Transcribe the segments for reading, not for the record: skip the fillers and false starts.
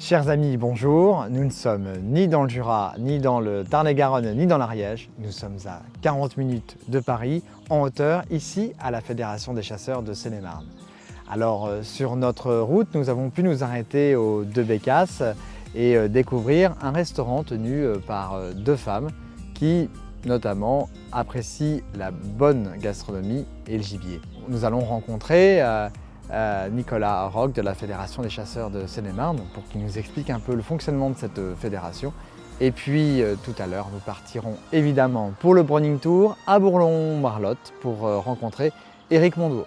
Chers amis, bonjour. Nous ne sommes ni dans le Jura, ni dans le Tarn-et-Garonne, ni dans l'Ariège. Nous sommes à 40 minutes de Paris, en hauteur, ici à la Fédération des chasseurs de Seine-et-Marne. Alors, sur notre route, nous avons pu nous arrêter aux Deux Bécasses et découvrir un restaurant tenu par deux femmes qui, notamment, apprécient la bonne gastronomie et le gibier. Nous allons rencontrer Nicolas Roch de la Fédération des chasseurs de Seine-et-Marne pour qu'il nous explique un peu le fonctionnement de cette fédération. Et puis tout à l'heure, nous partirons évidemment pour le Browning Tour à Bourlon-Marlotte pour rencontrer Éric Mondeau.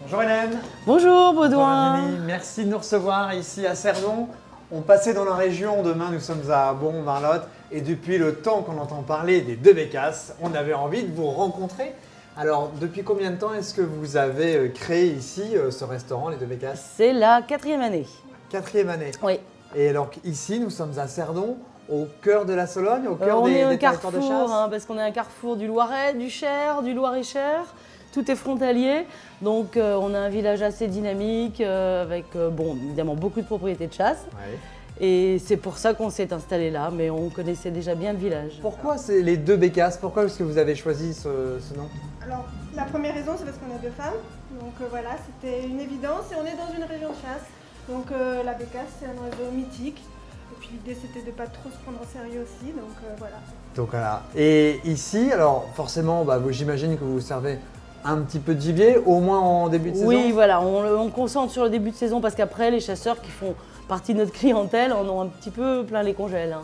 Bonjour Hélène. Bonjour Baudouin. Bonjour Virginie. Merci de nous recevoir ici à Cerdon. On passait dans la région, demain nous sommes à Bourlon-Marlotte et depuis le temps qu'on entend parler des Deux Bécasses, on avait envie de vous rencontrer. Alors, depuis combien de temps est-ce que vous avez créé ici ce restaurant, les Deux Bécasses? C'est la 4e année. 4e année. Oui. Et alors ici, nous sommes à Cerdon, au cœur de la Sologne, au cœur On est un des territoires de chasse. carrefour, parce qu'on est un carrefour du Loiret, du Cher, du Loir-et-Cher. Tout est frontalier, donc on a un village assez dynamique avec évidemment beaucoup de propriétés de chasse. Ouais. Et c'est pour ça qu'on s'est installé là, mais on connaissait déjà bien le village. Pourquoi c'est les Deux Bécasses? Pourquoi est-ce que vous avez choisi ce nom? Alors, la première raison, c'est parce qu'on est deux femmes. Donc voilà, c'était une évidence. Et on est dans une région de chasse. Donc la bécasse, c'est un oiseau mythique. Et puis l'idée, c'était de ne pas trop se prendre au sérieux aussi. Donc voilà. Donc voilà. Et ici, alors forcément, j'imagine que vous servez un petit peu de gibier, au moins en début de saison? Oui, voilà, on concentre sur le début de saison parce qu'après, les chasseurs qui font partie de notre clientèle en ont un petit peu plein les congèles.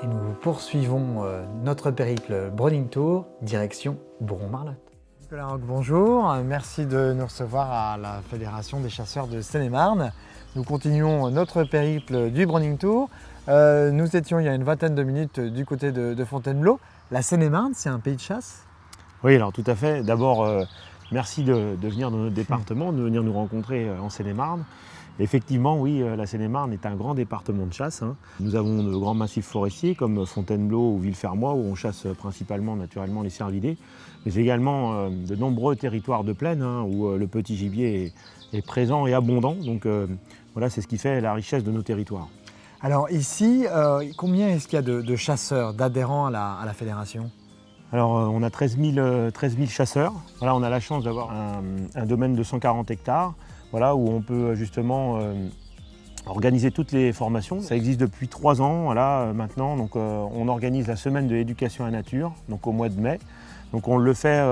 Et nous poursuivons notre périple Browning Tour, direction Bourlon-Marlotte. Nicolas Roch, bonjour. Merci de nous recevoir à la Fédération des chasseurs de Seine-et-Marne. Nous continuons notre périple du Browning Tour. Nous étions il y a une vingtaine de minutes du côté de Fontainebleau. La Seine-et-Marne, c'est un pays de chasse? Oui, alors tout à fait. D'abord, merci de venir dans notre département, de venir nous rencontrer en Seine-et-Marne. Effectivement, oui, la Seine-et-Marne est un grand département de chasse. Nous avons de grands massifs forestiers comme Fontainebleau ou Villefermois où on chasse principalement naturellement les cervidés, mais également de nombreux territoires de plaine où le petit gibier est présent et abondant. Donc voilà, c'est ce qui fait la richesse de nos territoires. Alors ici, combien est-ce qu'il y a de chasseurs, d'adhérents à la fédération? Alors on a 13 000 chasseurs. Voilà, on a la chance d'avoir un domaine de 140 hectares. Voilà, où on peut justement organiser toutes les formations. Ça existe depuis 3 ans voilà, maintenant. Donc, on organise la semaine de l'éducation à la nature, donc au mois de mai. Donc, on le fait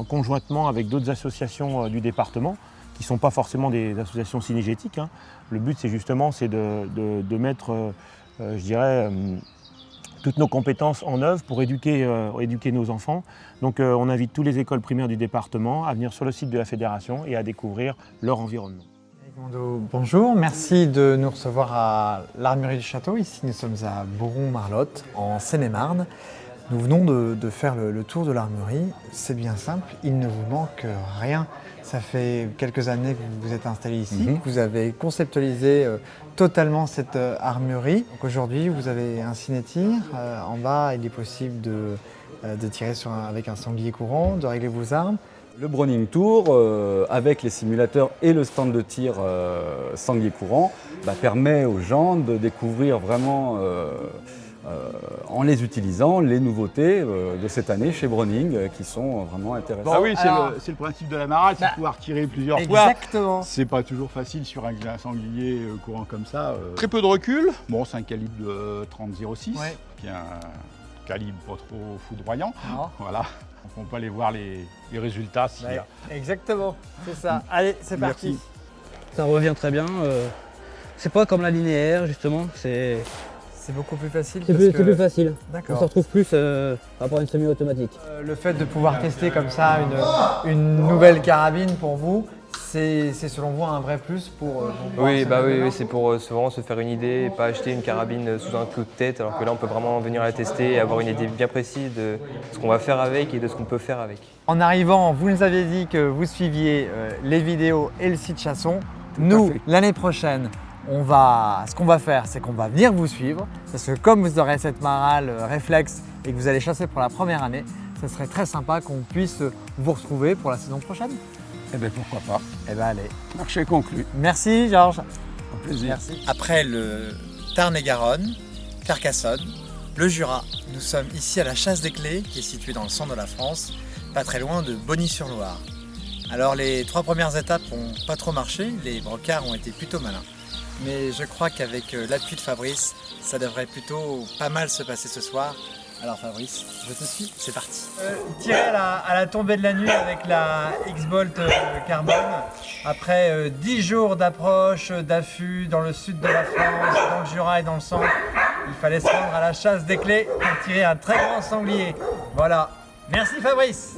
conjointement avec d'autres associations du département, qui ne sont pas forcément des associations cynégétiques. Le but, c'est justement de mettre, je dirais, toutes nos compétences en œuvre pour éduquer nos enfants. Donc on invite toutes les écoles primaires du département à venir sur le site de la fédération et à découvrir leur environnement. Éric Mondeau, bonjour, merci de nous recevoir à l'Armurerie du Château. Ici nous sommes à Bourlon-Marlotte, en Seine-et-Marne. Nous venons de faire le tour de l'armurerie. C'est bien simple, il ne vous manque rien. Ça fait quelques années que vous vous êtes installé ici, que vous avez conceptualisé totalement cette armurerie. Aujourd'hui, vous avez un ciné-tir. En bas, il est possible de tirer avec un sanglier courant, de régler vos armes. Le Browning Tour, avec les simulateurs et le stand de tir sanglier courant, permet aux gens de découvrir vraiment, en les utilisant, les nouveautés de cette année chez Browning qui sont vraiment intéressantes. Bah oui, alors, c'est le principe de la marade, c'est de pouvoir tirer plusieurs fois. Exactement. C'est pas toujours facile sur un sanglier courant comme ça. Très peu de recul. Bon, c'est un calibre de 30-06, Ouais. qui est un calibre pas trop foudroyant. Non. Voilà. Donc on peut aller voir les résultats s'il y a. Exactement, c'est ça. Allez, c'est Merci. parti. Ça revient très bien. C'est pas comme la linéaire, justement. C'est beaucoup plus facile. plus facile. On se D'accord. retrouve plus par rapport à une semi-automatique. Le fait de pouvoir tester comme ça une nouvelle carabine pour vous, c'est selon vous un vrai plus pour Oui, c'est pour vraiment se faire une idée et pas acheter une carabine sous un coup de tête, alors que là on peut vraiment venir la tester et avoir une idée bien précise de ce qu'on va faire avec et de ce qu'on peut faire avec. En arrivant, vous nous avez dit que vous suiviez les vidéos et le site Chasson. Nous, l'année prochaine, ce qu'on va faire, c'est qu'on va venir vous suivre, parce que comme vous aurez cette marale réflexe et que vous allez chasser pour la première année, ce serait très sympa qu'on puisse vous retrouver pour la saison prochaine. Eh bien pourquoi pas. Eh ben allez. Marché conclu. Merci Georges. Au plaisir. Merci. Après le Tarn-et-Garonne, Carcassonne, le Jura, nous sommes ici à la Chasse des Clés, qui est située dans le centre de la France, pas très loin de Bonny-sur-Loire. Alors les 3 premières étapes n'ont pas trop marché, les brocards ont été plutôt malins. Mais je crois qu'avec l'appui de Fabrice, ça devrait plutôt pas mal se passer ce soir. Alors Fabrice, je te suis, c'est parti. Tiré à la tombée de la nuit avec la X-Bolt Carbone, après 10 jours d'approche, d'affût dans le sud de la France, dans le Jura et dans le centre, il fallait se rendre à la Chasse des Clés pour tirer un très grand sanglier. Voilà. Merci Fabrice.